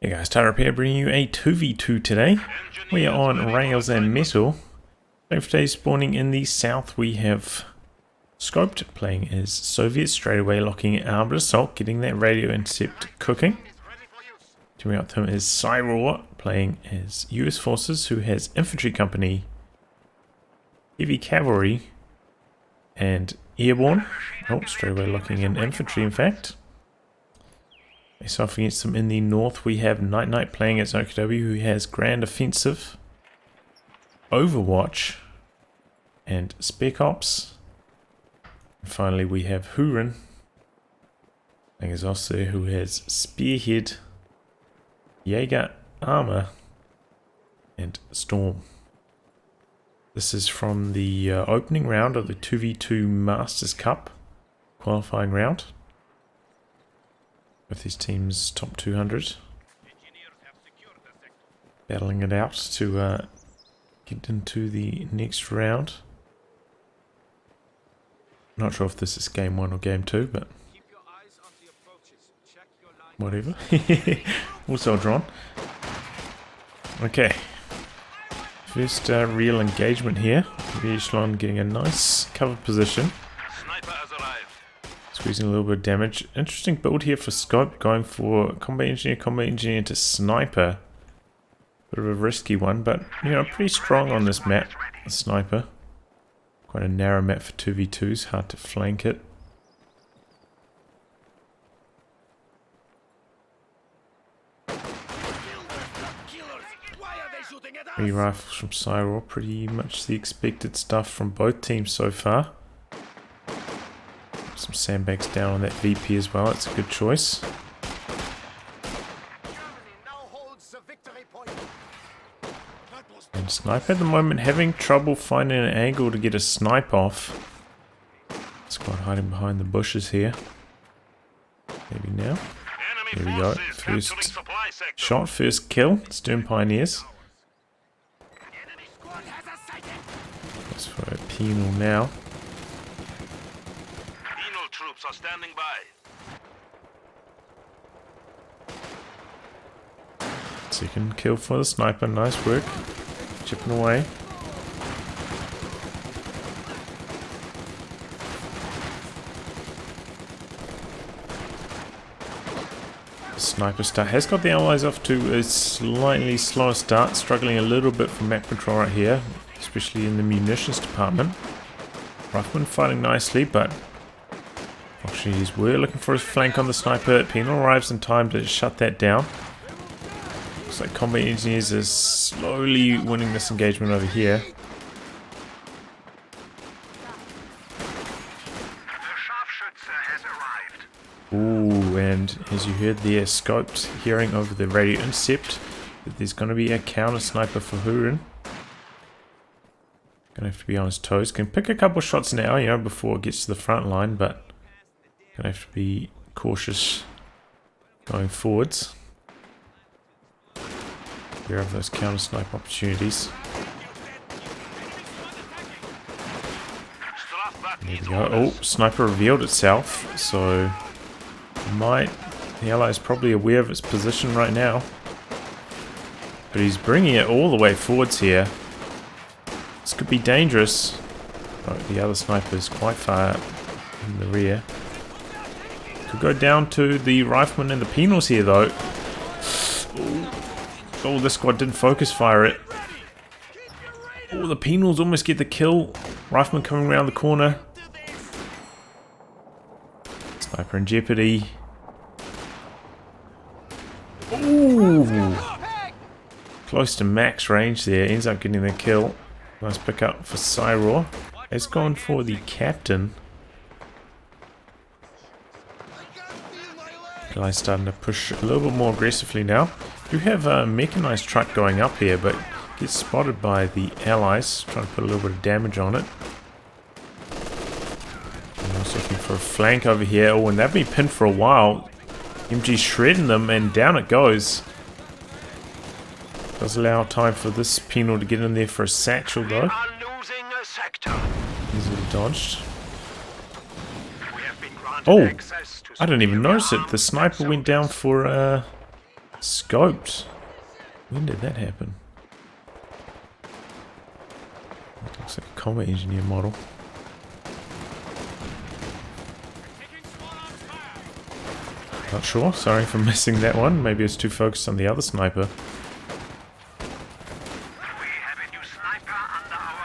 Hey guys, Tyler here bringing you a 2v2 today. We are on Rails and Metal. For today's spawning in the south we have Scoped playing as Soviet, straight away locking Armored Assault, getting that radio intercept cooking. Teaming up to him is Syraw playing as US Forces, who has Infantry Company, Heavy Cavalry and Airborne. Oh, straight away locking in Infantry in fact. Face off against them in the north, we have NiteNite playing as OKW, who has Grand Offensive, Overwatch, and Spec Ops. And finally, we have Hurin playing as Osir, who has Spearhead, Jaeger Armor, and Storm. This is from the opening round of the 2v2 Masters Cup qualifying round. With these teams top 200, battling it out to get into the next round. Not sure if this is game 1 or game 2, but whatever. Also drawn. Okay, first real engagement here. The Echelon getting a nice covered position. Squeezing a little bit of damage. Interesting build here for Scope, going for combat engineer to sniper. Bit of a risky one, but you know, pretty strong on this map. The sniper. Quite a narrow map for 2v2s, hard to flank it. Three rifles from Syraw, pretty much the expected stuff from both teams so far. Some sandbags down on that VP as well, it's a good choice. And Sniper at the moment having trouble finding an angle to get a snipe off. Squad hiding behind the bushes here. Maybe now. There we go. First shot, first kill. Stern Pioneers. That's for a penal now. Troops are standing by. Second kill for the sniper, nice work. Chipping away. Sniper start has got the allies off to a slightly slower start, struggling a little bit for map control right here, especially in the munitions department. Rifleman fighting nicely, but opportunities were looking for his flank on the sniper. Penal arrives in time to shut that down. Looks like combat engineers is slowly winning this engagement over here. Ooh, and as you heard there, Scoped hearing over the radio intercept that there's going to be a counter sniper for Hurin. Gonna have to be on his toes. Can pick a couple shots now, you know, before it gets to the front line, but gonna have to be cautious going forwards. Beware of those counter snipe opportunities. There we go. Oh, sniper revealed itself, so the ally is probably aware of its position right now. But he's bringing it all the way forwards here. This could be dangerous. Oh, the other sniper is quite far in the rear. Could go down to the rifleman and the penals here though. Oh, this squad didn't focus fire it. Oh, the penals almost get the kill. Rifleman coming around the corner. Sniper in jeopardy. Ooh, close to max range there. Ends up getting the kill. Nice pick up for Syraw. Has gone for the captain. Guy's starting to push a little bit more aggressively now. Do have a mechanized truck going up here, but gets spotted by the allies, trying to put a little bit of damage on it. And also looking for a flank over here. Oh, and they've been pinned for a while. MG shredding them, and down it goes. Does allow time for this penal to get in there for a satchel though. Easily dodged. Oh, I didn't even notice it. The sniper went down for Scoped. When did that happen? That looks like a combat engineer model. Not sure. Sorry for missing that one. Maybe it's too focused on the other sniper.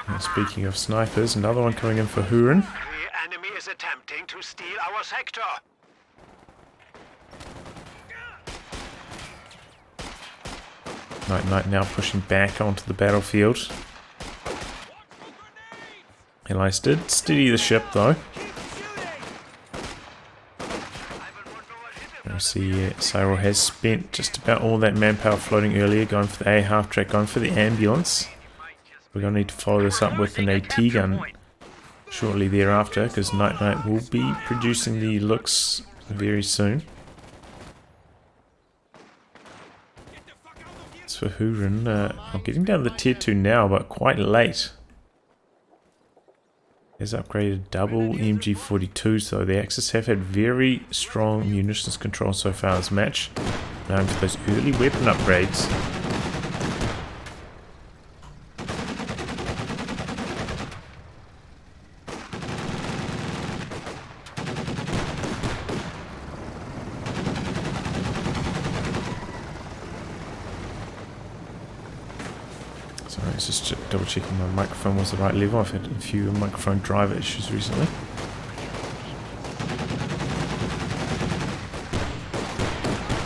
And speaking of snipers, another one coming in for Hurin. The enemy is attempting to steal our sector. NiteNite now pushing back onto the battlefield. Allies did steady the ship though. You see Syraw has spent just about all that manpower floating earlier, going for the A half track, going for the ambulance. We're going to need to follow this up with an AT gun shortly thereafter, because NiteNite will be producing the looks very soon. As for Hurin, I'm getting down to the tier 2 now, but quite late. Has upgraded double MG42, so the Axis have had very strong munitions control so far this match. Known for those early weapon upgrades. Sorry, it's just double checking my microphone was the right level. I've had a few microphone driver issues recently.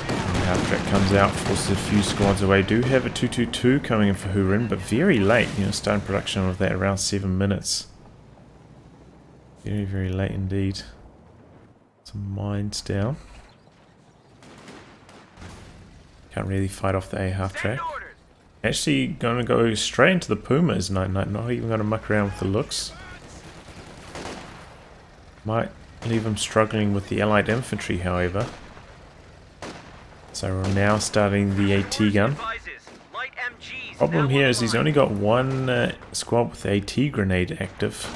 And the half track comes out, forces a few squads away. Do have a 222 coming in for Hurin, but very late, you know, starting production of that around 7 minutes. Very, very late indeed. Some mines down. Can't really fight off the A half track. Actually going to go straight into the Puma is NiteNite, not even going to muck around with the looks. Might leave him struggling with the allied infantry, however. So we're now starting the AT gun. Problem here is he's only got one squad with AT grenade active.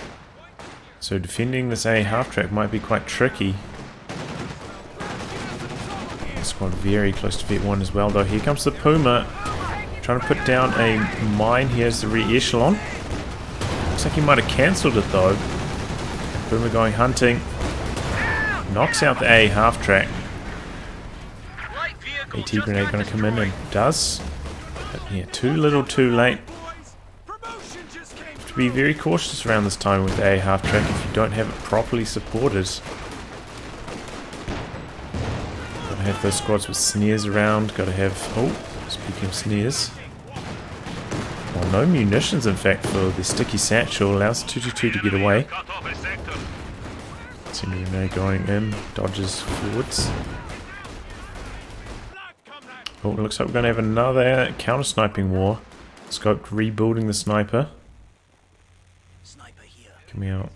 So defending this A half track might be quite tricky. Squad very close to V1 as well though. Here comes the Puma. Trying to put down a mine here as the re-echelon. Looks like he might have cancelled it though. Puma going hunting. Knocks out the A half track. AT grenade going to come in and does. But yeah, too little too late. Have to be very cautious around this time with the A half track if you don't have it properly supported. Gotta have those squads with snares around. Gotta have... oh, speaking of snares. Well, no munitions in fact for the sticky satchel, allows 222 to get away. Syraw going in, dodges forwards. Oh, it looks like we're going to have another counter-sniping war. Scoped rebuilding the sniper. Coming out,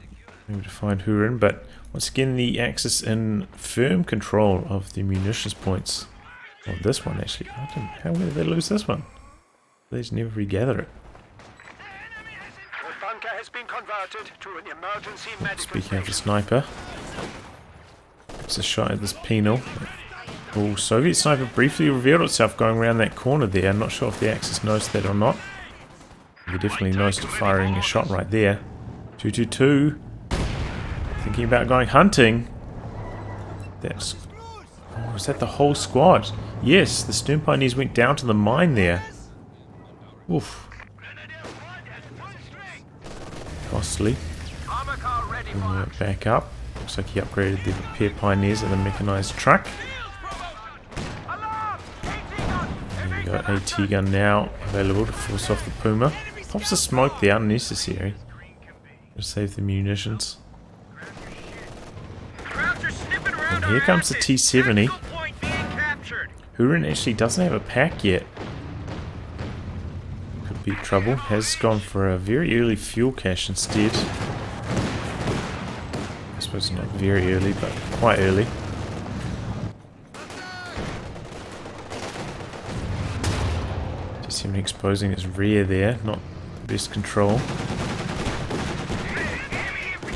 maybe to find Hurin, but once again the Axis in firm control of the munitions points. Well, this one actually. How did they lose this one? They just never regather it. The bunker has been converted to an emergency medical Speaking of the sniper, it's a shot at this penal. Oh, Soviet sniper briefly revealed itself going around that corner there. I'm not sure if the Axis noticed that or not. He definitely noticed it firing a shot right there. 222. Thinking about going hunting. That's... oh, is that the whole squad? Yes, the Stern Pioneers went down to the mine there. Oof. Costly. Back up. Looks like he upgraded the repair Pioneers and the mechanized truck. And we got AT gun now available to force off the Puma. Pops the smoke there, unnecessary. To save the munitions. And here comes the T-70. Hurin actually doesn't have a pack yet. Could be trouble. Has gone for a very early fuel cache instead. I suppose not very early, but quite early. T-70 exposing its rear there, not the best control.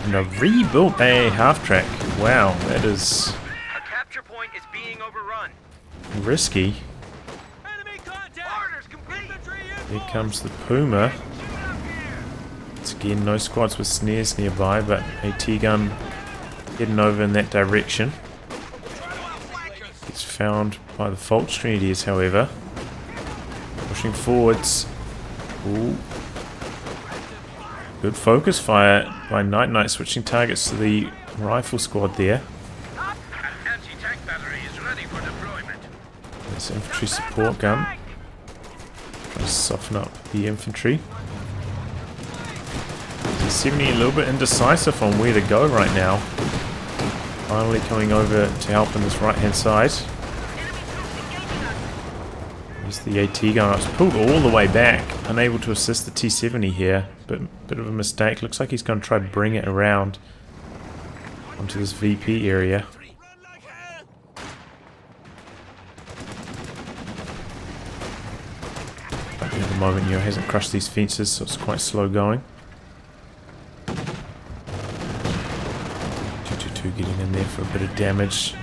And a rebuilt A half track. Wow, that is a capture point is being overrun. risky. Here comes the Puma. Once again, no squads with snares nearby, but AT gun heading over in that direction. Gets found by the Fault Grenadiers, however. Pushing forwards. Ooh. Good focus fire by NiteNite, switching targets to the rifle squad there. This infantry support gun. Trying to soften up the infantry. T70 a little bit indecisive on where to go right now. Finally coming over to help on this right hand side. There's the AT gun. It's pulled all the way back. Unable to assist the T70 here. But bit of a mistake. Looks like he's going to try to bring it around onto this VP area. But at the moment, he hasn't crushed these fences, so it's quite slow going. 222 getting in there for a bit of damage.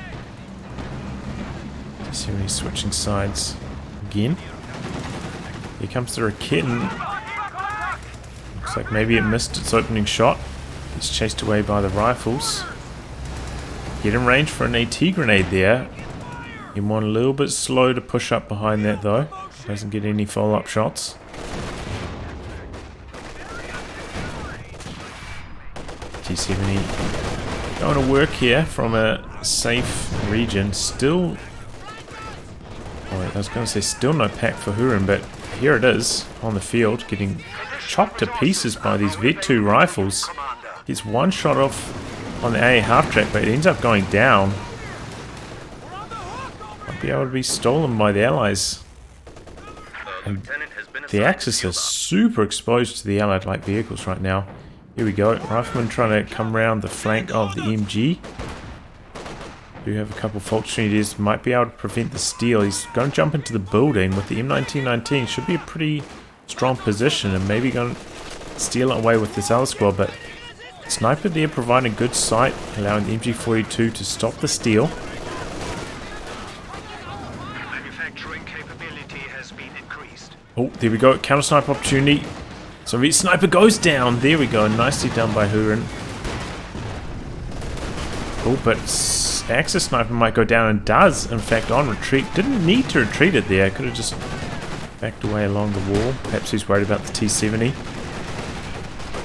T70 switching sides again. Here comes the Raketin. Looks like maybe it missed its opening shot. It's chased away by the rifles. Get in range for an AT grenade there. M1 a little bit slow to push up behind that though. Doesn't get any follow-up shots. T70 going to work here from a safe region. Still... oh, I was going to say still no pack for Hurin, but here it is on the field, getting chopped to pieces by these Vet 2 rifles. Gets one shot off on the A half track, but it ends up going down. Might be able to be stolen by the allies. And the Axis is super exposed to the allied light vehicles right now. Here we go, Rifleman trying to come around the flank of the MG. Do have a couple Fault Grenadiers, might be able to prevent the steal. He's going to jump into the building with the M1919. Should be a pretty strong position and maybe going to steal it away with this other squad, but Sniper there providing good sight, allowing the MG42 to stop the steal. Manufacturing capability has been increased. Oh, there we go, counter sniper opportunity. Soviet sniper goes down. There we go, nicely done by Hurin. Oh, but Axis sniper might go down and does, in fact, on retreat. Didn't need to retreat it there. Could have just backed away along the wall. Perhaps he's worried about the T70.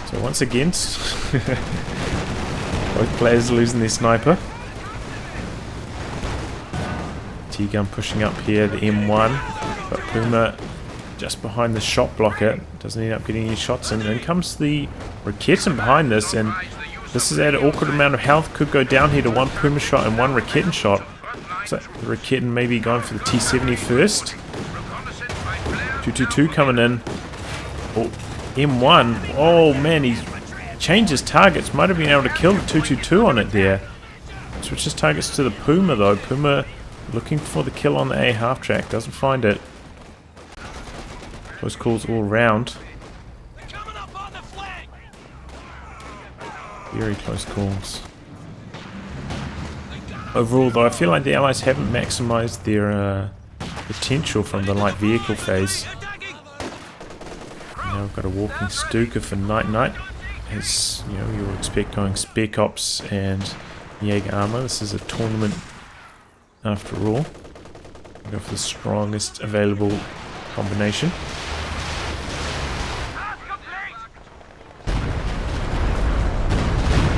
So once again, both players losing their sniper. T-gun pushing up here, the M1. But Puma just behind the shot blocker. Doesn't end up getting any shots in. And comes the Raketin behind this, and this is at an awkward amount of health. Could go down here to one Puma shot and one Raketin shot. So the Raketin maybe going for the T70 first. 222 coming in. Oh, M1. Oh man, he's changed his targets. Might have been able to kill the 222 on it there. Switches targets to the Puma though. Puma looking for the kill on the A half track. Doesn't find it. Close calls all round. Very close calls. Overall though, I feel like the Allies haven't maximised their potential from the light vehicle phase. Now we've got a walking Stuka for NiteNite. As you know, you would expect going Spec Ops and Jaeger armor. This is a tournament after all. We'll go for the strongest available combination.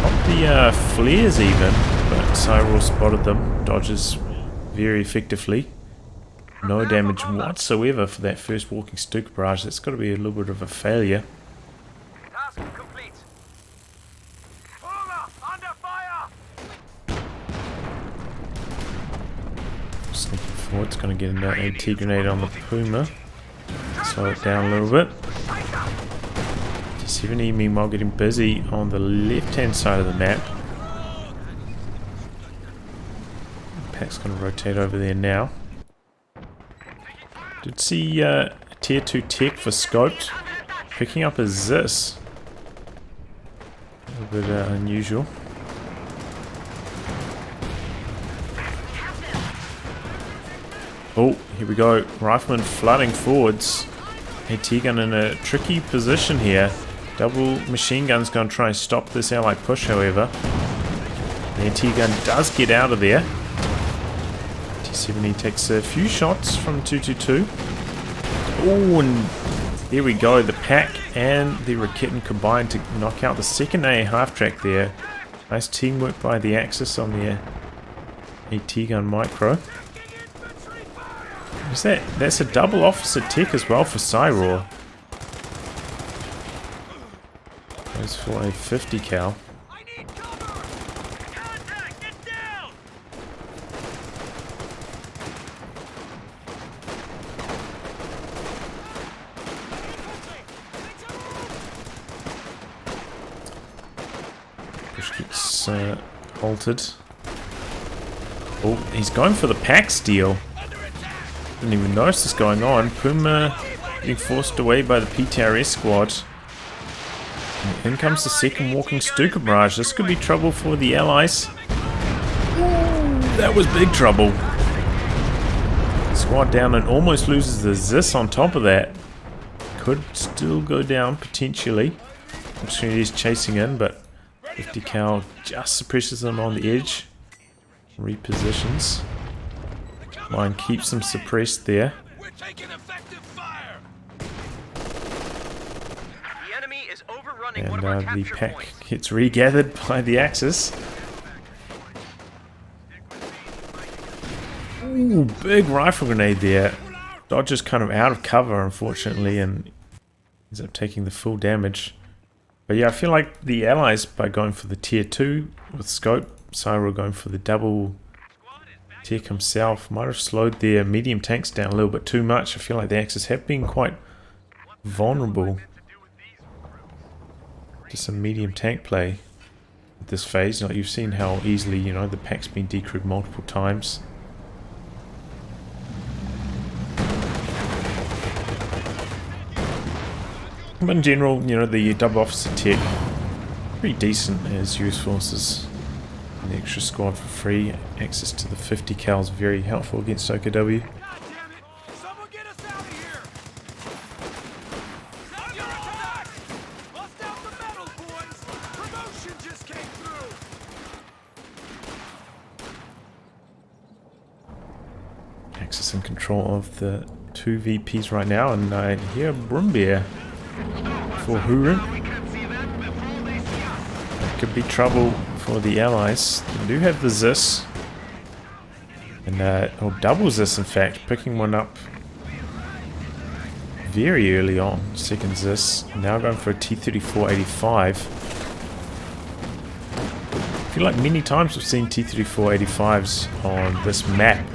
Not the flares even, but Syraw spotted them, dodges very effectively. No damage whatsoever for that first walking Stuka barrage. That's got to be a little bit of a failure. Task complete. Under fire. Sneaking forward, it's going to get an AT grenade on the Puma. Slow it down a little bit. T70 meanwhile getting busy on the left hand side of the map. Pack's going to rotate over there now. Did see tier 2 tech for scoped. Picking up a Zis. A little bit unusual. Oh, here we go. Rifleman flooding forwards. AT gun in a tricky position here. Double machine gun's going to try and stop this ally push, however. The AT gun does get out of there. T70 takes a few shots from 222. Oh, and there we go. The pack and the Raketten combined to knock out the second A half-track there. Nice teamwork by the Axis on the AT gun micro. Is that's a double officer tech as well for Syraw. Goes for a 50 cal. Push gets halted. Oh, he's going for the pack steal. Didn't even notice this going on. Puma being forced away by the PTRS squad. And in comes the second walking Stuka barrage. This could be trouble for the allies. That was big trouble. Squad down and almost loses the Zis on top of that. Could still go down potentially. Unfortunately he's chasing in, but 50 cal just suppresses them on the edge. Repositions. Mine keeps them suppressed there. We're taking effective fire. The enemy is overrunning one of our And the capture pack points. gets regathered by the Axis. Ooh, big rifle grenade there. Dodger's kind of out of cover, unfortunately, and ends up taking the full damage. But yeah, I feel like the allies, by going for the tier 2 with scope, Syraw going for the double tech himself, might have slowed their medium tanks down a little bit too much. I feel like the Axis have been quite vulnerable to some medium tank play at this phase. Like, you've seen how easily, you know, the pack's been decrewed multiple times. But in general, you know, the double officer tech, pretty decent as US forces. An extra squad for free. Access to the 50 cal is very helpful against OKW. Someone get us out of here! Under attack! Bust out the metal, boys! Promotion just came through! Axis in control of the two VPs right now, and I hear Brumbeer for Hurin. That could be trouble for the allies. They do have the Zis. And, or double Zis in fact, picking one up very early on. Second Zis. Now going for a T-34-85. I feel like many times we've seen T-34-85s on this map.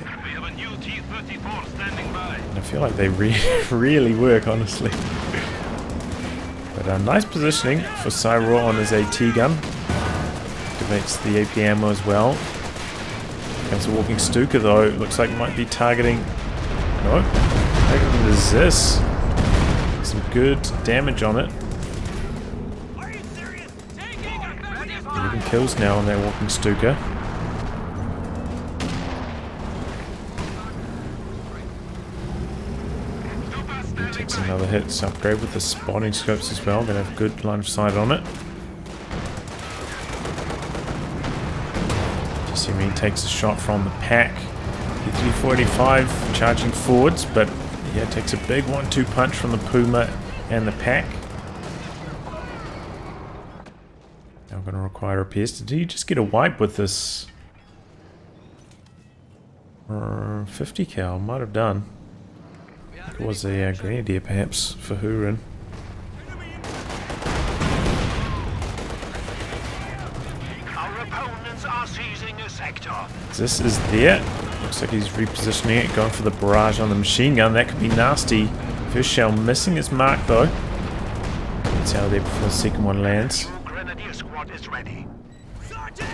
And I feel like they really work, honestly. But a nice positioning for Syraw on his AT gun. Activates the AP ammo as well. Comes a walking Stuka though. Looks like might be targeting. No. Targeting the Zis. Some good damage on it. Even kills now on that walking Stuka. Takes another hit. It's upgrade with the spotting scopes as well. Gonna have good line of sight on it. T70 takes a shot from the pack. T-34-85 charging forwards, but yeah, takes a big 1-2 punch from the Puma and the pack. Now going to require repairs. Did you just get a wipe with this? 50 cal, might have done. It was a grenadier perhaps for Hurin. Our opponents are seizing a sector. This is there. Looks like he's repositioning it, going for the barrage on the machine gun. That could be nasty. First shell missing its mark though. It's out of there before the second one lands. Grenadier squad is ready. Sergeant,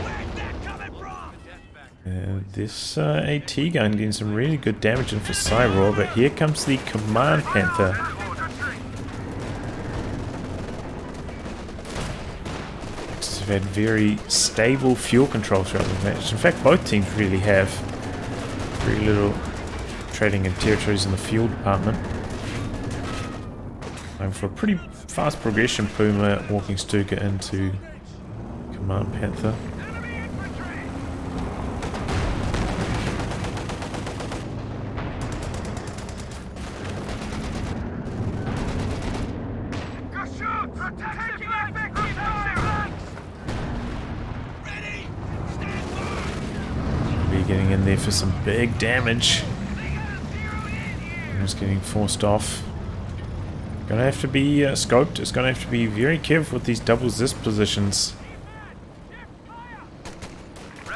where's that coming from? This AT gun getting some really good damage in for Syraw, but here comes the Command Panther. Have had very stable fuel control throughout the match. In fact, both teams really have. Very little trading in territories in the fuel department. Going for a pretty fast progression. Puma walking Stuka into Command Panther. Be getting in there for some big damage. Just getting forced off. Gonna have to be scoped. It's gonna have to be very careful with these double zip positions.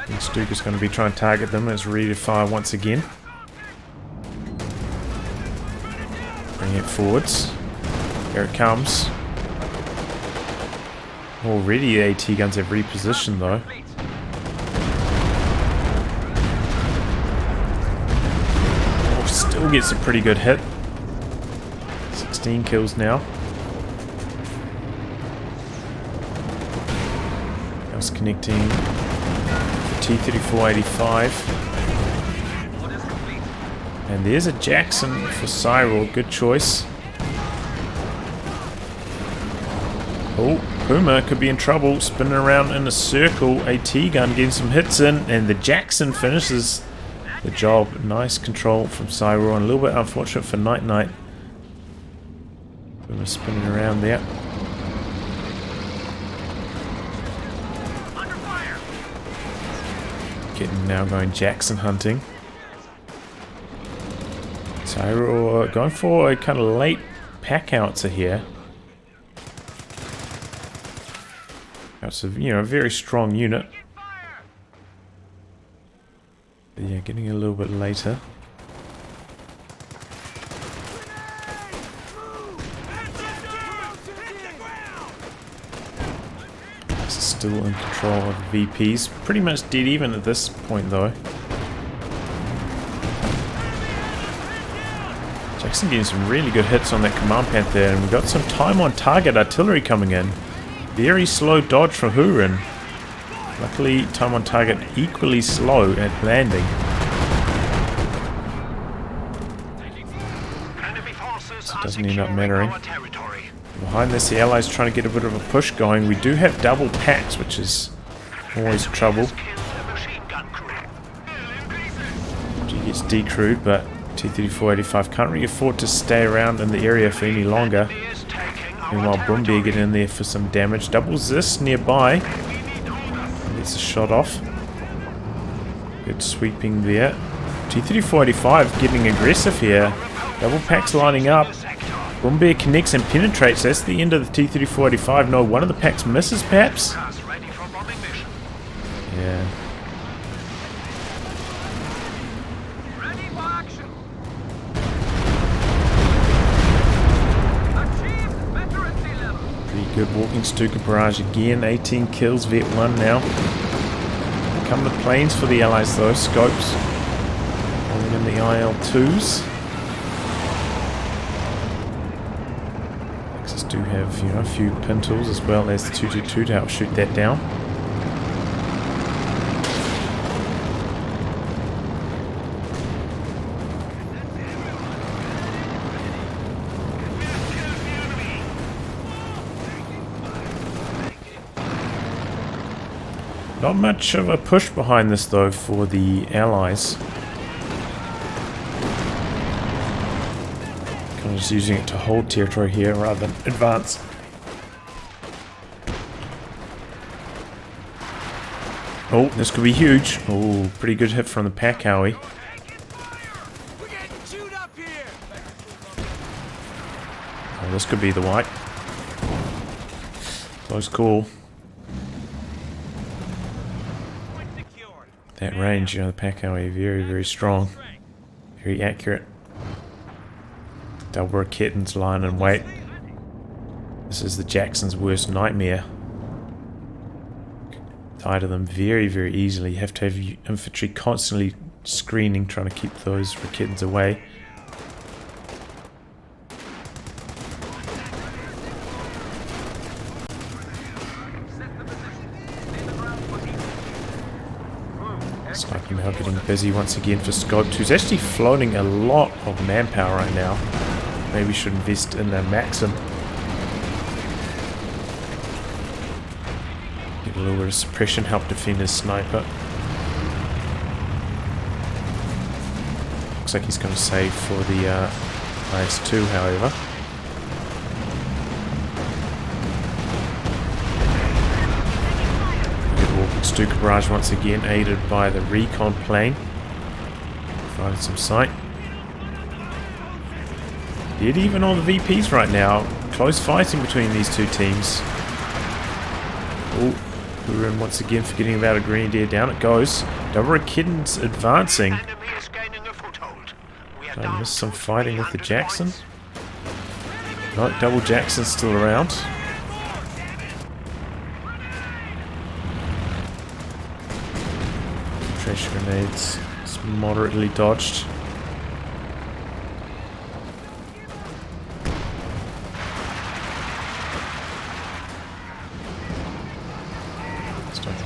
And Stuka's gonna be trying to target them. It's ready to fire once again. Bring it forwards. Here it comes. Already the AT guns have repositioned though. Oh, still gets a pretty good hit. 16 kills now. Else connecting the T-34-85. And there's a Jackson for Syraw. Good choice. Oh, Puma could be in trouble. Spinning around in a circle. AT gun getting some hits in. And the Jackson finishes the job. Nice control from Syraw. And a little bit unfortunate for NiteNite. Puma spinning around there. Getting now going Jackson hunting. Syraw going for a kind of late pack outs here. That's a very strong unit. But yeah, getting a little bit later. Still in control of the VPs. Pretty much dead even at this point though. Jackson getting some really good hits on that command panther there, and we've got some time on target artillery coming in. Very slow dodge from Hurin. Luckily time on target equally slow at landing. So it doesn't end up mattering. Behind this, the Allies trying to get a bit of a push going. We do have double packs, which is always trouble. G gets decrewed, but T-34-85 can't really afford to stay around in the area for any longer. Meanwhile, Brumbear getting in there for some damage. Double Zis nearby. Gets a shot off. Good sweeping there. T-34-85 getting aggressive here. Double packs lining up. Brumbear connects and penetrates. That's the end of the T-34-85. No, one of the packs misses perhaps? Yeah. Pretty good walking Stuka barrage again. 18 kills, Vet 1 now. Here come the planes for the Allies though. Scopes. Holding in the IL-2s. Do have a few pintles as well as the 222 to help shoot that down. Not much of a push behind this though for the Allies. Just using it to hold territory here rather than advance. Oh, this could be huge. Oh, pretty good hit from the pack, Howie. Oh, this could be the white. Close call. That range, the pack, Howie, very, very strong. Very accurate. Double Raketins lying in wait. This is the Jackson's worst nightmare. Tired of them very, very easily. You have to have infantry constantly screening, trying to keep those Raketins away. Sniper now getting busy once again for COH2, who's actually floating a lot of manpower right now. Maybe should invest in a Maxim. little bit of suppression helped defend his sniper. Looks like he's going to save for the IS-2, however. Good walk at Stuka barrage once again, aided by the recon plane. Providing some sight. Dead even on the VPs right now. Close fighting between these two teams. Oh, Hurin once again forgetting about a grenadier. Down it goes. Double Kittens advancing. Did I miss some fighting with the Jackson? No, Double Jackson's still around. Trash grenades. It's moderately dodged.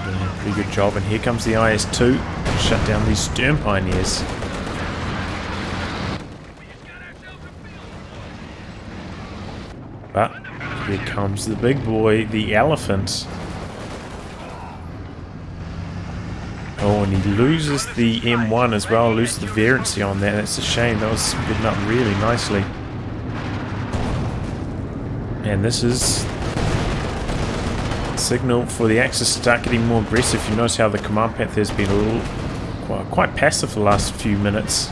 Doing a pretty good job, and here comes the IS-2 to shut down these Stern Pioneers. But here comes the big boy, the Elephant. Oh, and he loses the M1 as well, loses the variancy on that. That's a shame. That was building up really nicely. And this is signal for the Axis to start getting more aggressive. You notice how the Command Panther has been a little quite passive for the last few minutes.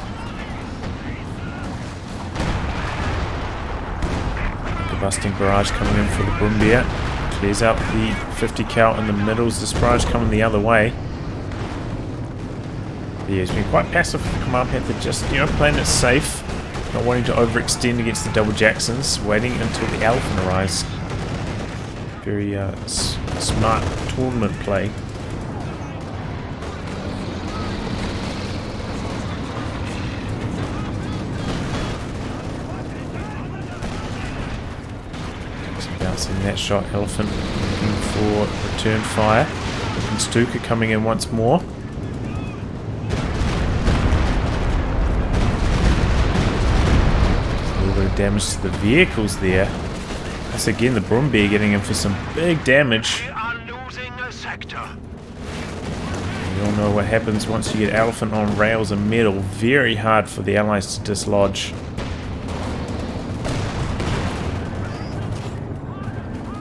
The busting barrage coming in for the Brumbier. Clears out the 50 cal in the middle. This barrage coming the other way. Yeah, he's been quite passive for the Command Panther, just playing it safe, not wanting to overextend against the Double Jacksons, waiting until the Elephant arrives. Very smart tournament play. Just bouncing that shot. Elephant looking for return fire. And Stuka coming in once more. Just a little bit of damage to the vehicles there. That's again the Brumbier getting in for some big damage. We all know what happens once you get Elephant on rails and metal. Very hard for the Allies to dislodge.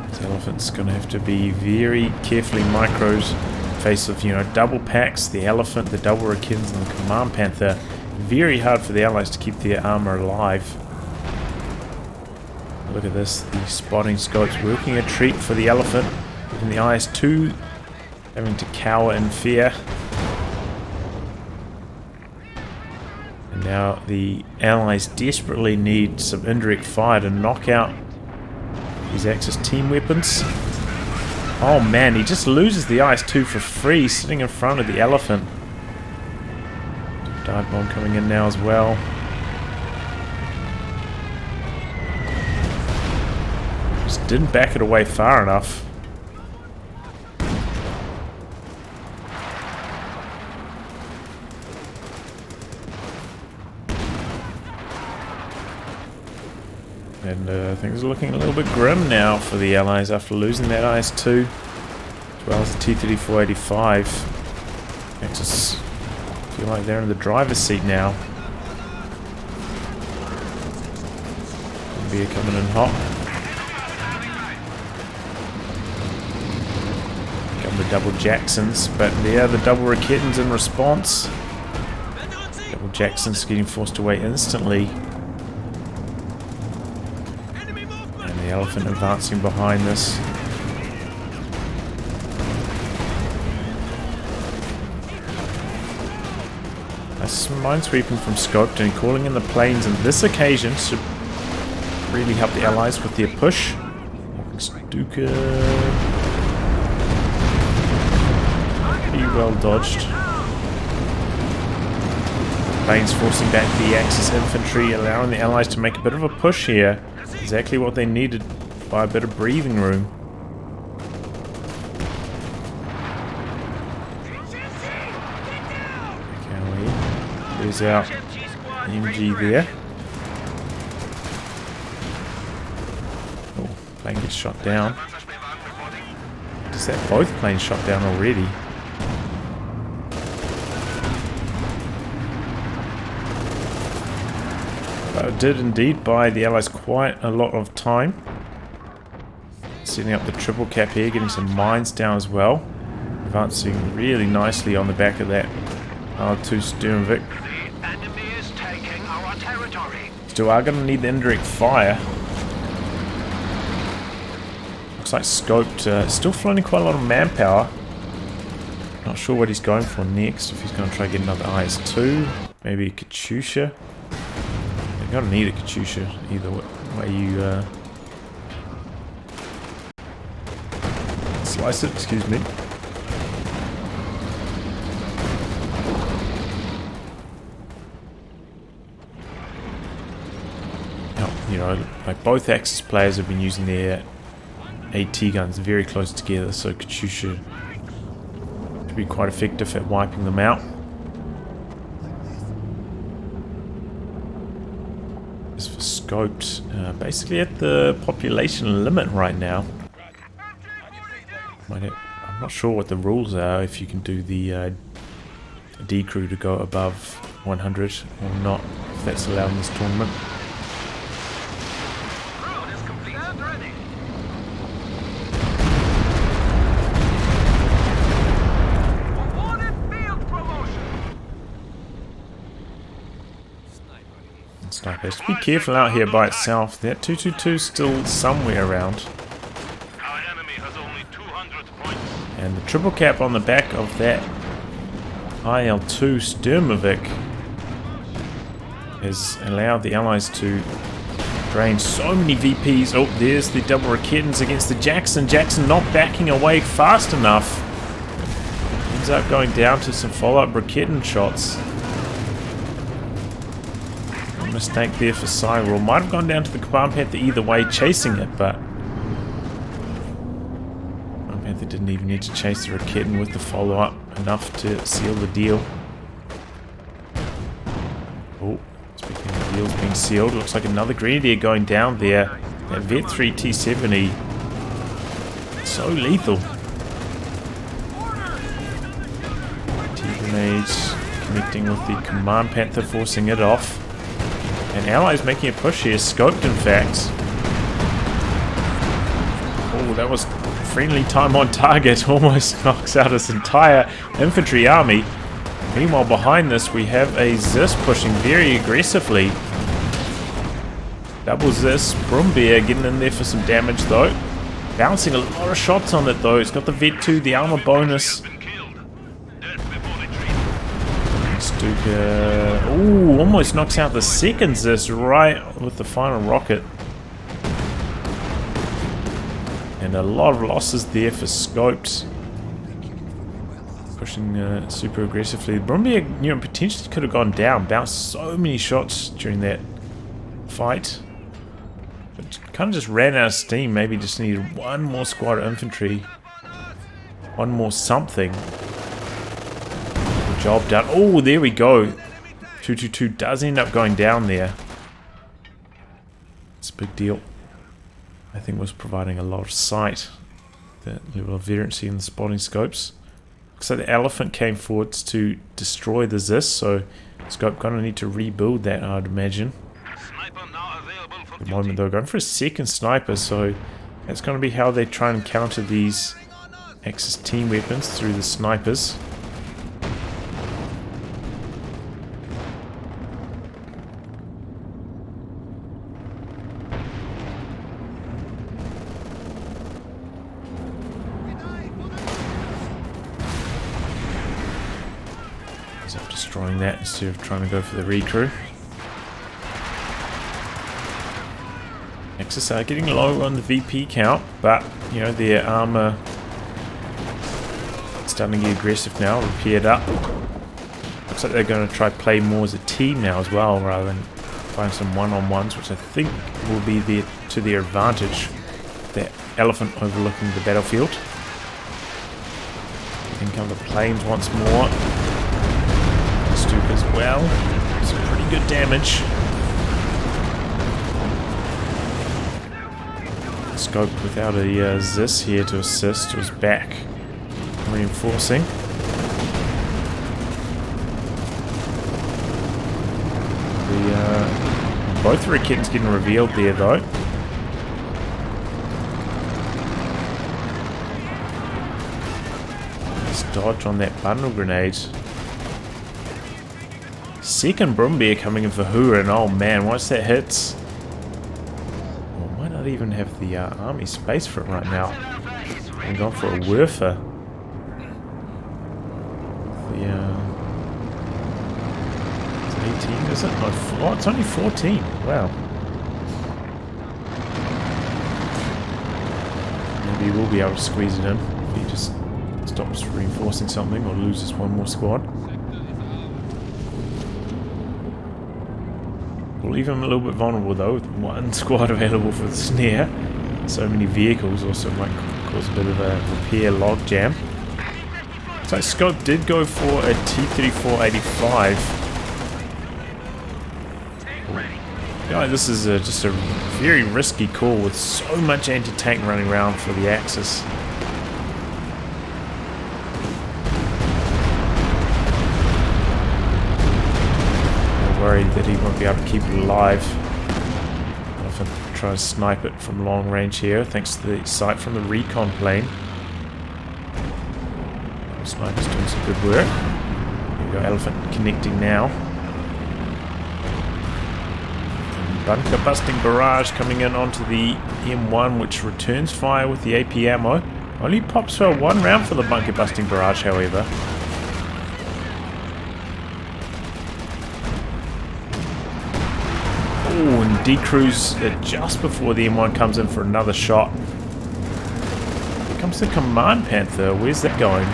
This Elephant's going to have to be very carefully micros in face of, double packs, the Elephant, the Double Rakins, and the Command Panther. Very hard for the Allies to keep their armor alive. Look at this, the spotting scopes working a treat for the Elephant, and the IS-2 having to cower in fear. And now the Allies desperately need some indirect fire to knock out these Axis team weapons. Oh man, he just loses the IS-2 for free, sitting in front of the Elephant. Dive bomb coming in now as well. Didn't back it away far enough. And things are looking a little bit grim now for the Allies after losing that IS-2 as well as the T-34-85. Axis feel like they're in the driver's seat now. Beer coming in hot. The Double Jacksons, but there the Double Rakitans in response. Double Jacksons getting forced away instantly. And the Elephant advancing behind this. Nice minesweeping from Scoped, calling in the planes on this occasion should really help the Allies with their push. Stuka. Well dodged. Planes forcing back the Axis infantry, allowing the Allies to make a bit of a push here. Exactly what they needed by a bit of breathing room. There's our MG there. Oh, plane gets shot down. Is that both planes shot down already? But it did indeed buy the Allies quite a lot of time. Setting up the triple cap here, getting some mines down as well. Advancing really nicely on the back of that R2 Sturmvik. The enemy is taking our territory. Still are going to need the indirect fire. Looks like Scoped still floating quite a lot of manpower. Not sure what he's going for next. If he's going to try to get another IS-2. Maybe a Katyusha. You're going to need a Katyusha either way you slice it, excuse me. You know, like both Axis players have been using their AT guns very close together, so Katyusha should be quite effective at wiping them out. As for Scoped, basically at the population limit right now. I'm not sure what the rules are, if you can do the D crew to go above 100 or not, if that's allowed in this tournament. Sniper has to be careful out here by itself. That 222 is still somewhere around. Our enemy has only 200 points. And the triple cap on the back of that IL-2 Sturmovik has allowed the Allies to drain so many VPs. Oh, there's the double Raketins against the Jackson. Jackson not backing away fast enough. Ends up going down to some follow-up Raketin shots. Mistake there for Syraw. Might have gone down to the Command Panther either way, chasing it, but Command Panther didn't even need to chase the Raketin with the follow-up enough to seal the deal. Oh, speaking of deals being sealed, looks like another Grenadier going down there. That Vet 3 T70. So lethal. T-grenades connecting with the Command Panther, forcing it off. And Allies making a push here, Scoped in fact. Oh, that was friendly time on target, almost knocks out his entire infantry army. Meanwhile, behind this, we have a Zis pushing very aggressively. Double Zis, Brumbeer getting in there for some damage though. Bouncing a lot of shots on it though. It's got the Vet 2, the armor bonus. Stuka, ooh, almost knocks out the second Zis right with the final rocket. And a lot of losses there for Scoped. Pushing super aggressively. Brumbeer, you know, potentially could have gone down. Bounced so many shots during that fight. But kind of just ran out of steam. Maybe just needed one more squad of infantry. One more something. Job done. Oh, there we go. 222 does end up going down there. It's a big deal. I think was providing a lot of sight. That level of veterancy in the spotting scopes. Looks like the Elephant came forwards to destroy the Zis, so Scope gonna need to rebuild that, I'd imagine. At the moment they're going for a second sniper, so that's gonna be how they try and counter these Axis team weapons, through the snipers. Destroying that instead of trying to go for the recrew. Axis are getting low on the VP count, but you know their armor starting to get aggressive now, repaired up. Looks like they're going to try play more as a team now as well, rather than find some one-on-ones, which I think will be to their advantage. That Elephant overlooking the battlefield. In come the planes once more. Stuka as well. Some pretty good damage. Scope without a Zis here to assist, was back reinforcing. Both Raketens getting revealed there though. Nice dodge on that bundle grenade. Second Brumbeer coming in for Hurin. Oh man, once that hits... Well, might not even have the army space for it right now. I'm going for a Werfer. It's 18, is it? No, oh, it's only 14. Wow. Maybe we'll be able to squeeze it in if he just stops reinforcing something or loses one more squad. We'll leave him a little bit vulnerable though, with one squad available for the snare. So many vehicles also might cause a bit of a repair logjam. So Scope did go for a T-34-85. Yeah, this is just a very risky call with so much anti-tank running around for the Axis. Worried that he won't be able to keep it alive. I'll have to try to snipe it from long range here, thanks to the sight from the recon plane. The sniper's doing some good work. Here we go, Elephant connecting now. Bunker busting barrage coming in onto the M1, which returns fire with the AP ammo. Only pops for one round for the bunker busting barrage, however. Oh, and decruise it just before the M1 comes in for another shot. Here comes the Command Panther. Where's that going?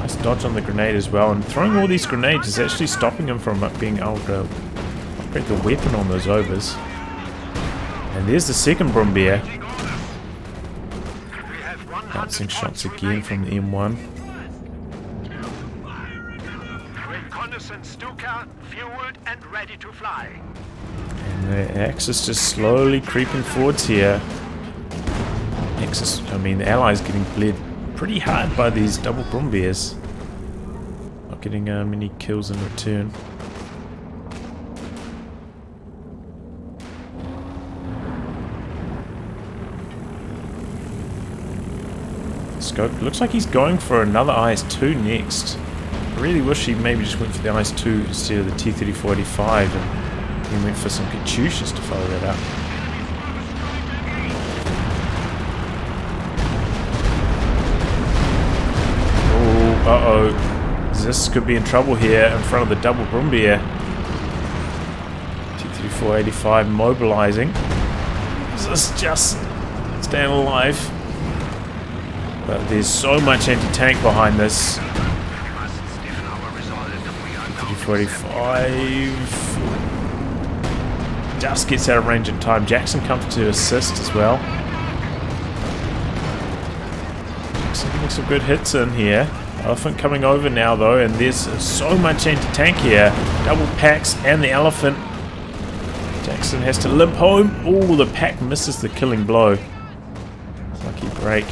Nice dodge on the grenade as well. And throwing all these grenades is actually stopping him from being able to upgrade the weapon on those overs. And there's the second Brumbeer. Bouncing shots again from the M1. Stuka, fueled and ready to fly. And the Axis just slowly creeping forwards here. The Allies getting bled pretty hard by these double Brumbeers. Not getting many kills in return. Scope looks like he's going for another IS-2 next. I really wish he maybe just went for the IS-2 instead of the T-34-85 and he went for some Katyushas to follow that up. Oh, uh-oh. This could be in trouble here in front of the double Brumbeer. T-34-85 mobilizing. This just staying alive. But there's so much anti-tank behind this. 45 just gets out of range in time. Jackson comes to assist as well. Jackson getting some good hits in here. Elephant coming over now though, and there's so much anti-tank here. Double packs and the Elephant. Jackson has to limp home. Oh, the pack misses the killing blow. Lucky break.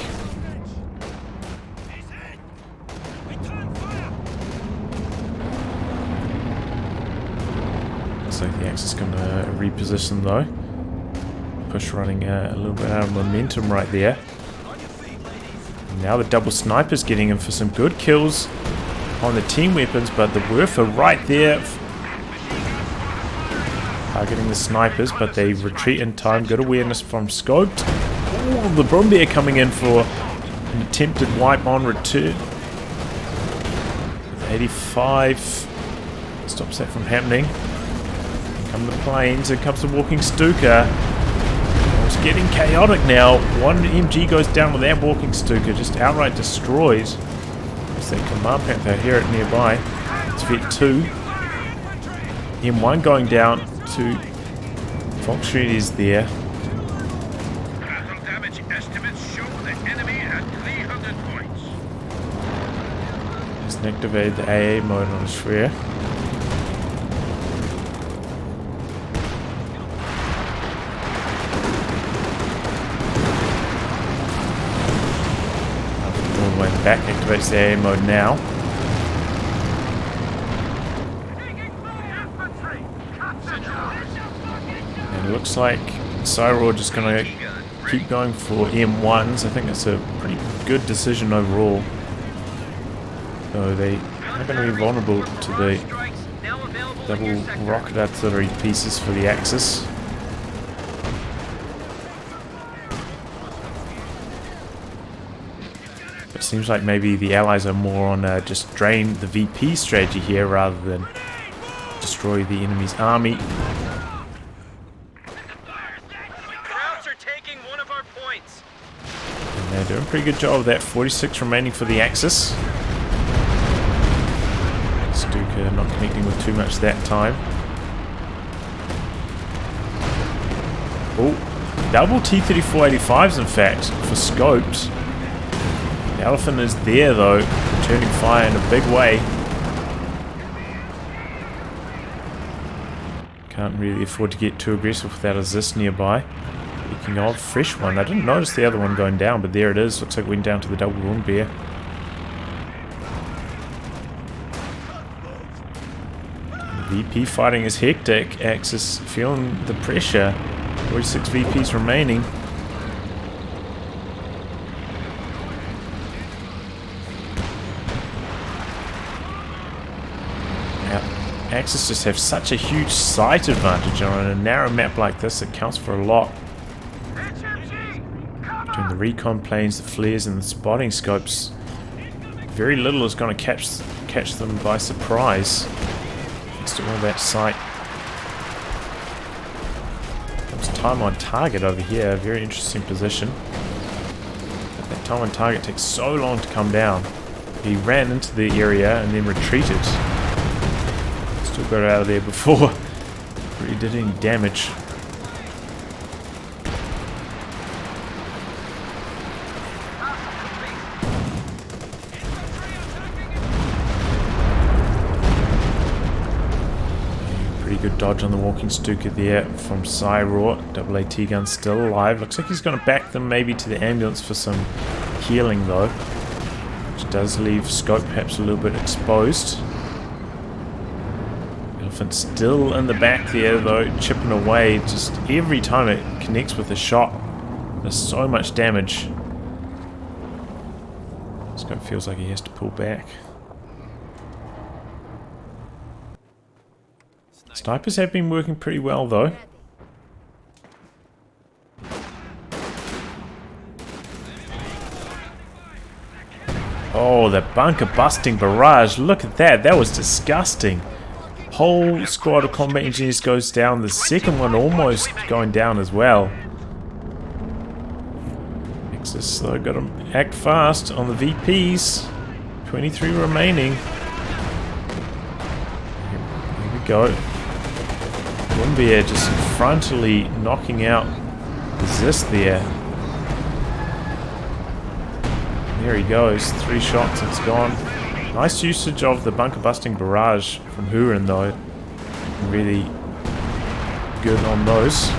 Looks like the Axis is going to reposition though. Push running a little bit out of momentum right there. And now the double sniper's getting him for some good kills on the team weapons, but the Werfer right there targeting the snipers, but they retreat in time. Good awareness from Scoped. Oh, the Brumbeer coming in for an attempted wipe on return. 85 stops that from happening. Come the planes, and comes the walking Stuka. Oh, it's getting chaotic now. One MG goes down with that walking Stuka, just outright destroyed. There's that Command Panther here at nearby. It's Vet 2. M1 going down to Fox Street is there. Damage estimates show the enemy at 300 points. Just activated the AA mode on his Shreya. back, activates the AA mode now. And it looks like Syraw just going to keep going for M1s. I think that's a pretty good decision overall. So they are going to be vulnerable to the double rocket artillery pieces for the Axis. It seems like maybe the Allies are more on just drain the VP strategy here rather than destroy the enemy's army. And they're doing a pretty good job of that. 46 remaining for the Axis. Stuka not connecting with too much that time. Oh, double T-34-85s in fact for scoped. The Elephant is there though, returning fire in a big way. Can't really afford to get too aggressive without a Zis nearby. Speaking of, fresh one. I didn't notice the other one going down, but there it is. Looks like it went down to the double wound bear. VP fighting is hectic. Axis feeling the pressure. 46 VPs remaining. Now, Axis just have such a huge sight advantage on a narrow map like this. It counts for a lot. Between the recon planes, the flares, and the spotting scopes, very little is going to catch them by surprise. Thanks to all that sight. Comes time on target over here. Very interesting position. But that time on target takes so long to come down. He ran into the area and then retreated. Still got out of there before really did any damage. Good dodge on the walking Stuka there from Syraw. Double AT gun still alive. Looks like he's going to back them maybe to the ambulance for some healing though. Which does leave scope perhaps a little bit exposed. Elephant still in the back there though, chipping away. Just every time it connects with a shot, there's so much damage. Scope feels like he has to pull back. Snipers have been working pretty well though. Oh, the bunker busting barrage. Look at that. That was disgusting. Whole squad of combat engineers goes down. The second one almost going down as well. Axis though, got to act fast on the VPs. 23 remaining. Here we go. Rumbier just frontally knocking out the Zis there. There he goes, 3 shots, it's gone. Nice usage of the bunker busting barrage from Hurin though. Really good on those.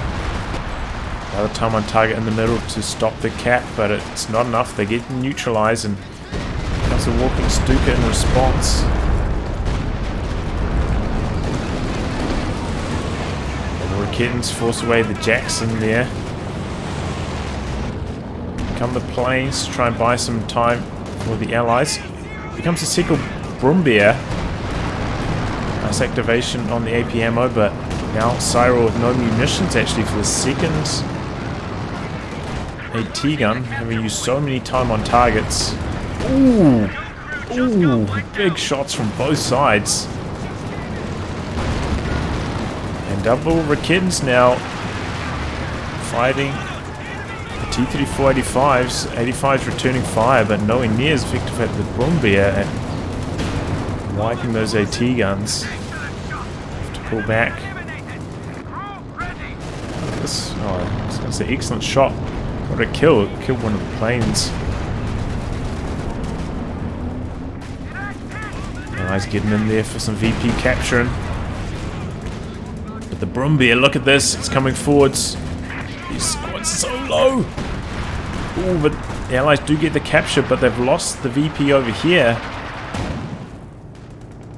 Another time on target in the middle to stop the cap, but it's not enough. They get neutralized and comes a walking Stuka in response. Kittens force away the Jackson there. Come the planes to try and buy some time for the Allies. Here comes the second Brumbier. Nice activation on the AP ammo, but now Syraw with no munitions actually for the second AT gun, having used so many time on targets. Ooh! Ooh! Big shots from both sides. Double Rakins now fighting the T-34-85s. 85s returning fire, but nowhere near as effective at the Brumbier at wiping those AT guns. Have to pull back. This, it's an excellent shot. What a kill! It killed one of the planes. Nice getting in there for some VP capturing. The Brumbier, look at this, it's coming forwards. These squads are so low. Ooh, but The Allies do get the capture, but they've lost the VP over here.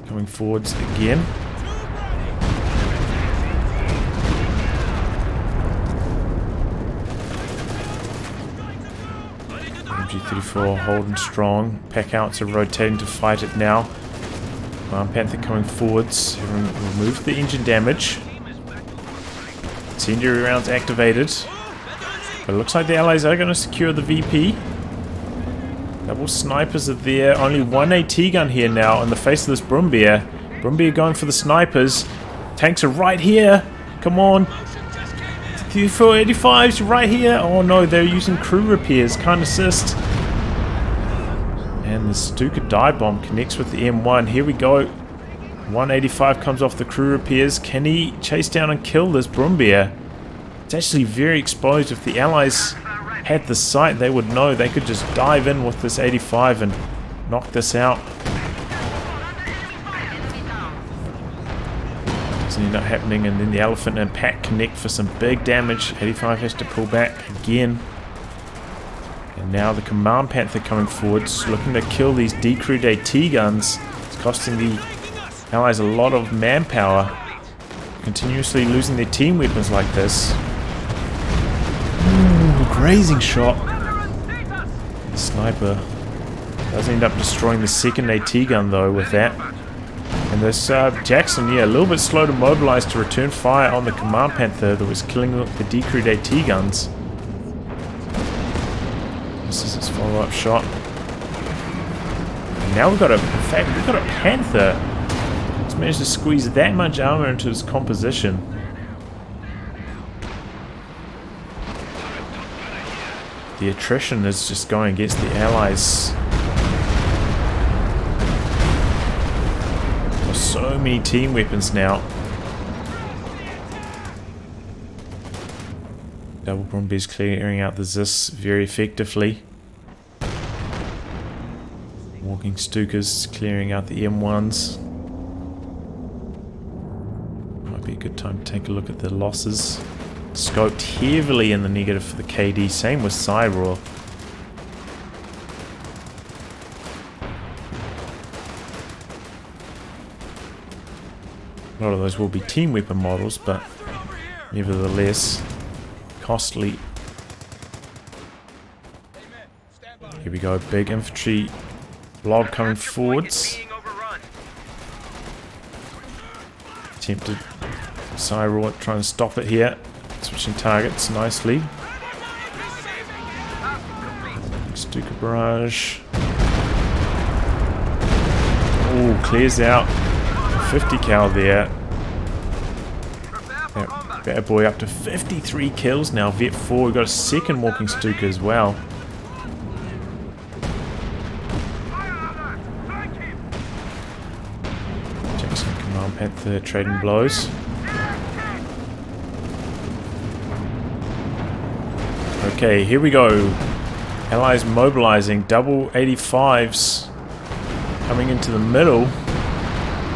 Coming forwards again. MG34 holding strong. Pack outs are rotating to fight it now. Panther coming forwards. Having removed the engine damage. Incendiary rounds activated. But it looks like the Allies are going to secure the VP. Double snipers are there. Only one AT gun here now in the face of this Brumbier. Brumbier going for the snipers. Tanks are right here. Come on. 485s right here. Oh no, they're using crew repairs. Can't assist. And the Stuka dive bomb connects with the M1. Here we go. 185 comes off the crew repairs. Can he chase down and kill this Brumbier? It's actually very exposed. If the Allies had the sight, they would know. They could just dive in with this 85 and knock this out. Doesn't end up happening, and then the Elephant and Pack connect for some big damage. 85 has to pull back again. And now the Command Panther coming forwards, looking to kill these decrewed AT guns. It's costing the Allies a lot of manpower. Continuously losing their team weapons like this. Ooh, grazing shot. The sniper does end up destroying the second AT gun though with that. And this Jackson, yeah, a little bit slow to mobilize to return fire on the Command Panther that was killing the decrewed AT guns. This is his follow-up shot. And now we've got a Panther. He's managed to squeeze that much armor into his composition. The attrition is just going against the Allies. There's so many team weapons now. Double Brumbies clearing out the Zis very effectively. Walking Stukas clearing out the M1s. Might be a good time to take a look at the losses. Scoped heavily in the negative for the KD. Same with Syraw. A lot of those will be team weapon models, but nevertheless costly. Here we go, big infantry blob coming forwards. Attempted Syraw trying to stop it here. Switching targets nicely. Stuka barrage. Oh, clears out. 50 cal there. That bad boy up to 53 kills now. Vet 4. We've got a second walking Stuka as well. Jackson Command Panther trading blows. Okay, here we go. Allies mobilizing. Double 85s coming into the middle.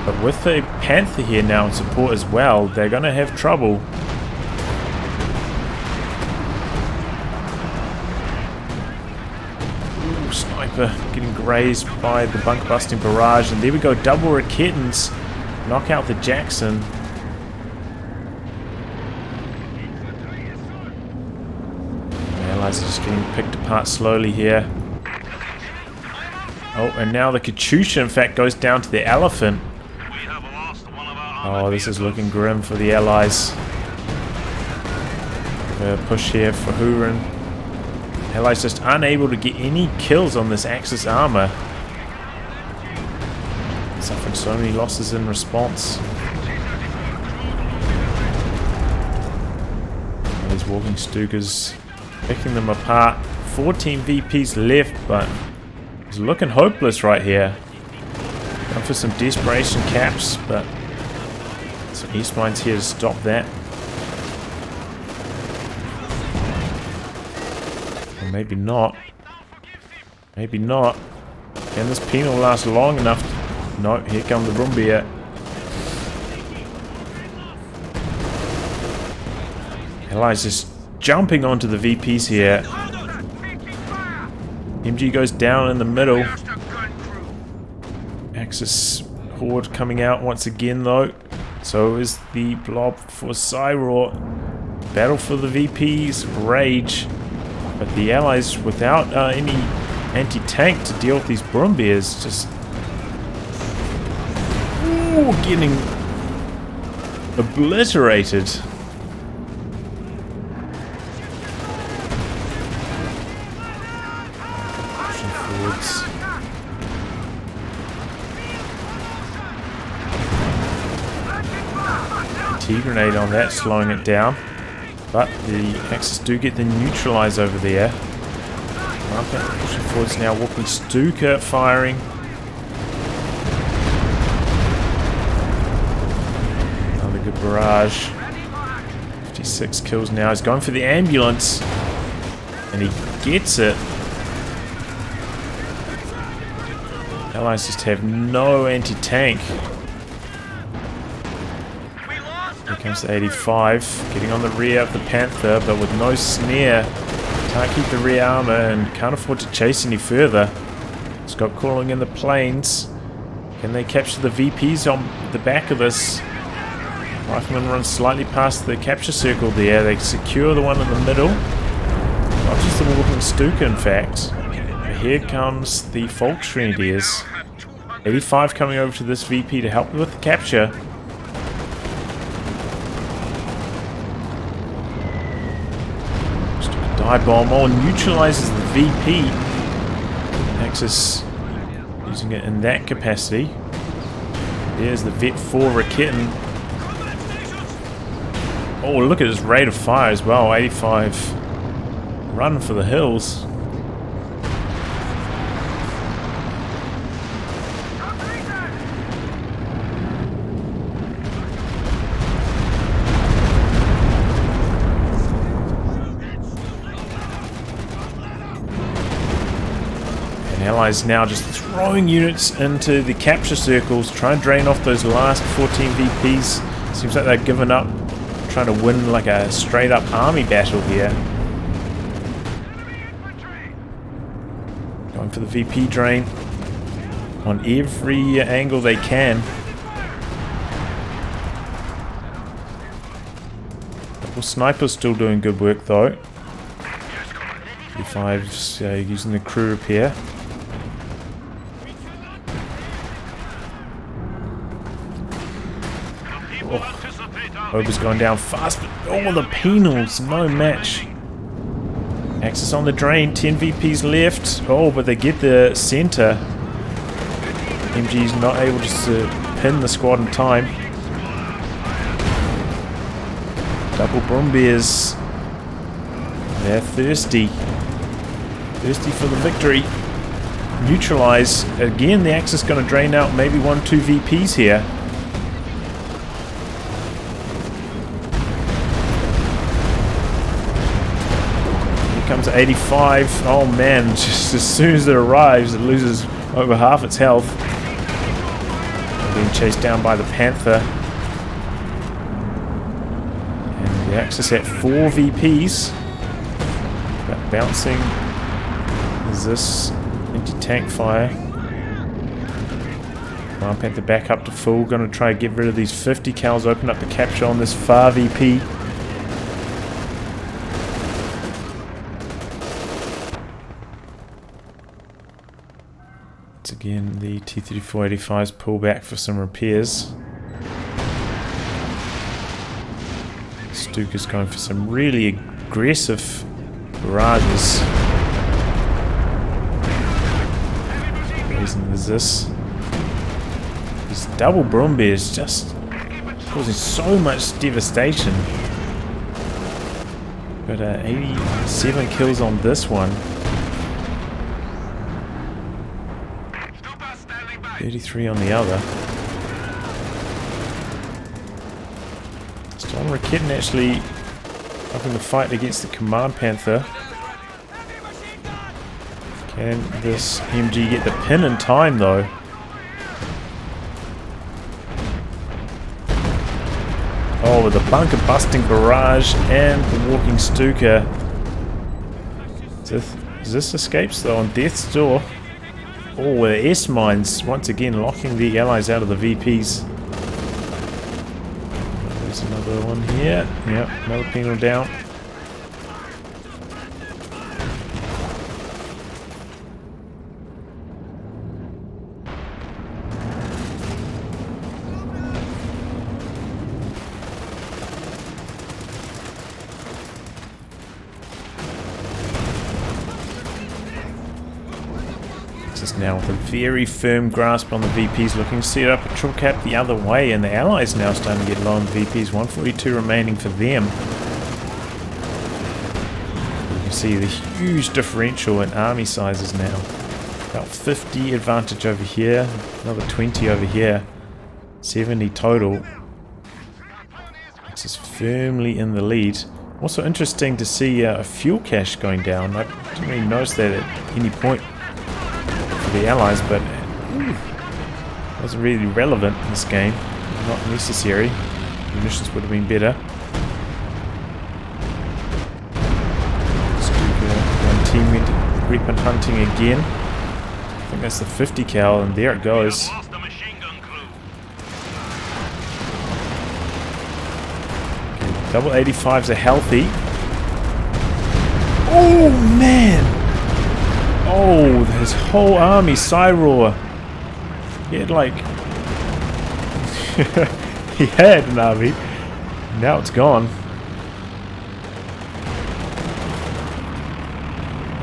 But with the Panther here now in support as well, they're going to have trouble. Ooh, sniper getting grazed by the bunk busting barrage. And there we go, double Raketans knock out the Jackson. Are just getting picked apart slowly here. Oh, and now the Katyusha in fact goes down to the Elephant. Oh, this is looking grim for the Allies. Push here for Hurin. Allies just unable to get any kills on this Axis armor. Suffering so many losses in response. These walking Stukas picking them apart. 14 VPs left, but it's looking hopeless right here. Going for some desperation caps, but some East Mines here to stop that. Or maybe not. Maybe not. Can this penal last long enough? No, here comes the Brumbier. Allies just jumping onto the VPs here. MG goes down in the middle. Axis horde coming out once again though. So is the blob for Syraw. Battle for the VPs rage. But the allies without any anti-tank to deal with these Brumbears just getting obliterated. Pushing forwards. T-grenade on that, slowing it down. But the Axis do get the neutralize over there. Pushing forwards now, Walking Stuka firing. Another good barrage. 56 kills now. He's going for the ambulance. And he gets it. Allies just have no anti-tank. Here comes the 85, getting on the rear of the Panther, but with no snare. Can't keep the rear armor and can't afford to chase any further. Scope calling in the planes. Can they capture the VPs on the back of this? Rifleman runs slightly past the capture circle there. They secure the one in the middle. Not just the Walking Stuka, in fact. But here comes the Volksgrenadiers. 85 coming over to this VP to help with the capture. Dive bomb. Oh, neutralizes the VP. Axis using it in that capacity. There's the Vet 4 Rakitten. Oh, look at his rate of fire as well. 85. Running for the hills. Allies now just throwing units into the capture circles, trying to drain off those last 14 VPs. Seems like they've given up, trying to win like a straight up army battle here. Going for the VP drain on every angle they can. Double Sniper's still doing good work though. V5's using the crew repair. Ober's going down fast, but oh, the penals, no match. Axis on the drain, 10 VPs left. Oh, but they get the center. MG's not able just to pin the squad in time. Double Brumbears. They're thirsty. Thirsty for the victory. Neutralize. Again, the Axis going to drain out maybe 1-2 VPs here. Comes to 85. Oh man, just as soon as it arrives, it loses over half its health. Being chased down by the Panther. And the Axis at 4 VPs. But bouncing. Is this anti-tank fire? Command Panther back up to full. Going to try to get rid of these 50 cals, open up the capture on this far VP. Again, the T-34-85s pull back for some repairs. Stuka's going for some really aggressive barrages. Raising resist. These double Brumbears just causing so much devastation. Got 87 kills on this one. 33 on the other. Storm Rakitten actually up in the fight against the Command Panther. Can this MG get the pin in time though? Oh, with the bunker busting barrage and the Walking Stuka. This escapes though on death's door. Oh, the S-mines once again locking the allies out of the VPs. There's another one here. Yep, another penal down. Now with a very firm grasp on the VPs, looking to set up a triple cap the other way, and the allies now starting to get low on the VPs. 142 remaining for them. You can see the huge differential in army sizes now. About 50 advantage over here, another 20 over here, 70 total. This is firmly in the lead. Also interesting to see a fuel cache going down. I didn't really notice that at any point the allies, but wasn't really relevant in this game. Not necessary. Munitions would have been better. One team went weapon hunting again. I think that's the 50 cal, and there it goes. Okay, double 85s are healthy. Oh man! Oh, his whole army, Syraw. He had like... he had an army. Now it's gone.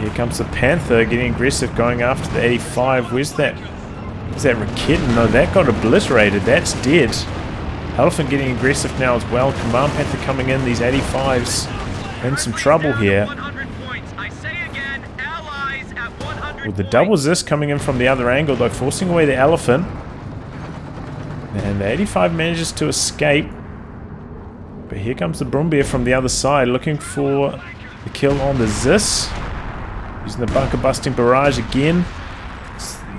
Here comes the Panther getting aggressive, going after the 85. Where's that? Is that Raketen? No, that got obliterated. That's dead. Elephant getting aggressive now as well. Command Panther coming in. These 85s in some trouble here. With the double Zis coming in from the other angle, though, forcing away the Elephant. And the 85 manages to escape. But here comes the Brumbear from the other side, looking for the kill on the Zis. Using the bunker busting barrage again.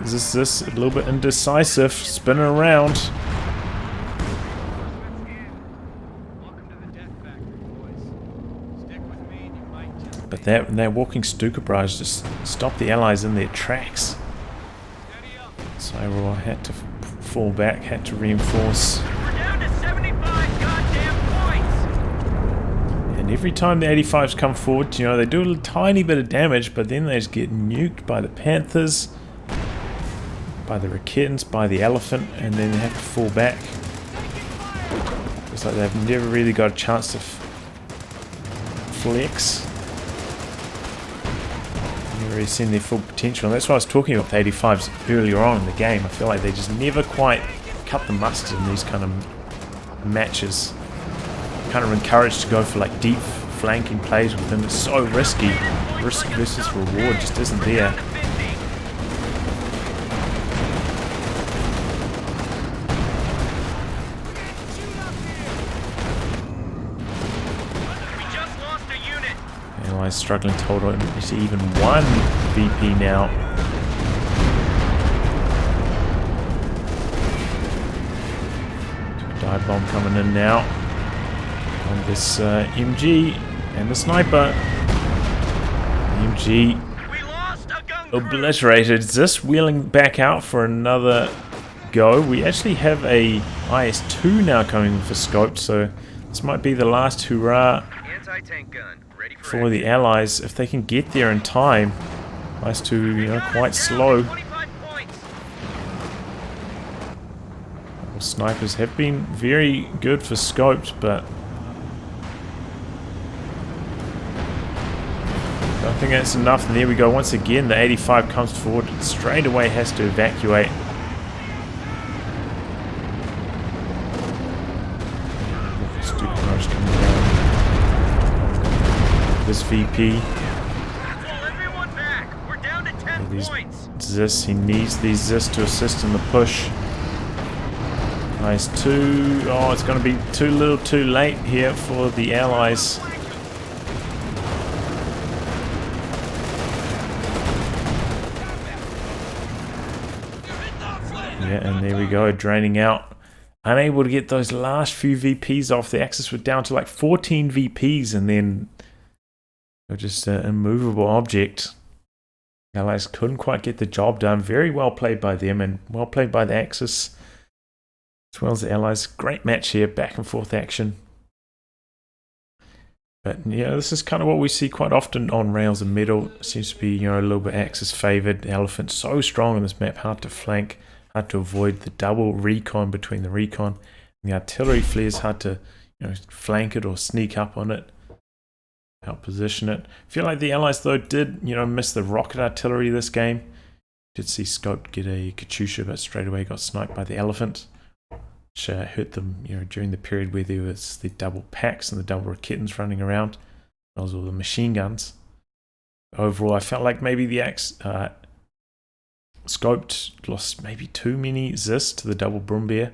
Zis a little bit indecisive, spinning around. But that walking Stuka barrage just stopped the allies in their tracks. Syraw had to fall back, had to reinforce. We're down to 75 goddamn points. And every time the 85s come forward, you know, they do a little tiny bit of damage, but then they just get nuked by the Panthers, by the Raketens, by the Elephant, and then they have to fall back. It's like they've never really got a chance to flex. Really seen their full potential, and that's why I was talking about the 85s earlier on in the game. I feel like they just never quite cut the mustard in these kind of matches. Kind of encouraged to go for like deep flanking plays with them. It's so risky. Risk versus reward just isn't there. Allies struggling to hold on to even one VP now. Dive bomb coming in now on this MG and the sniper. MG obliterated. This wheeling back out for another go. We actually have a IS-2 now coming for scope, so this might be the last hurrah Anti-tank gun. for the allies if they can get there in time. IS-2, you know, quite slow. Well, snipers have been very good for scopes, but I don't think that's enough. And there we go. Once again, the 85 comes forward and straight away has to evacuate. This VP. Zis, he needs these Zis to assist in the push. IS-2. Oh, it's going to be too little too late here for the allies. Yeah, and there we go, draining out. Unable to get those last few VPs off. The Axis were down to like 14 VPs, and then just an immovable object. Allies couldn't quite get the job done. Very well played by them and well played by the Axis as well as the Allies. Great match here, back and forth action. But yeah, this is kind of what we see quite often on Rails and Metal. Seems to be, you know, a little bit Axis favored. The Elephant's so strong on this map, hard to flank, hard to avoid the double recon between the recon and the artillery flares. Hard to, you know, flank it or sneak up on it, help position it. I feel like the Allies though did, you know, miss the rocket artillery this game. Did see Scope get a Katyusha, but straight away got sniped by the Elephant, which hurt them, you know, during the period where there was the double packs and the double Raketans running around, as well as all the machine guns. Overall, I felt like maybe the Scoped lost maybe too many Zis to the double Brumbear.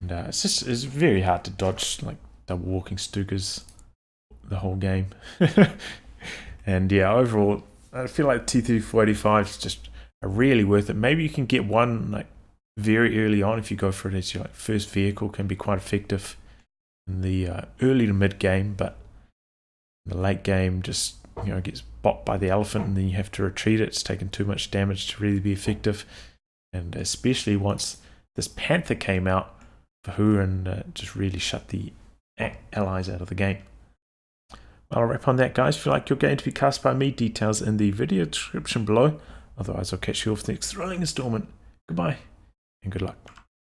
And it's very hard to dodge like double walking Stukas the whole game. And yeah, overall, I feel like T-3485 is just really worth it. Maybe you can get one like very early on if you go for it as your like, first vehicle. Can be quite effective in the early to mid game, but in the late game just, you know, gets bopped by the Elephant and then you have to retreat it. It's taken too much damage to really be effective, and especially once this Panther came out for Hurin, just really shut the Allies out of the game. Well, I'll wrap on that, guys. If you like your game to be cast by me, details in the video description below. Otherwise, I'll catch you off the next thrilling installment. Goodbye and good luck.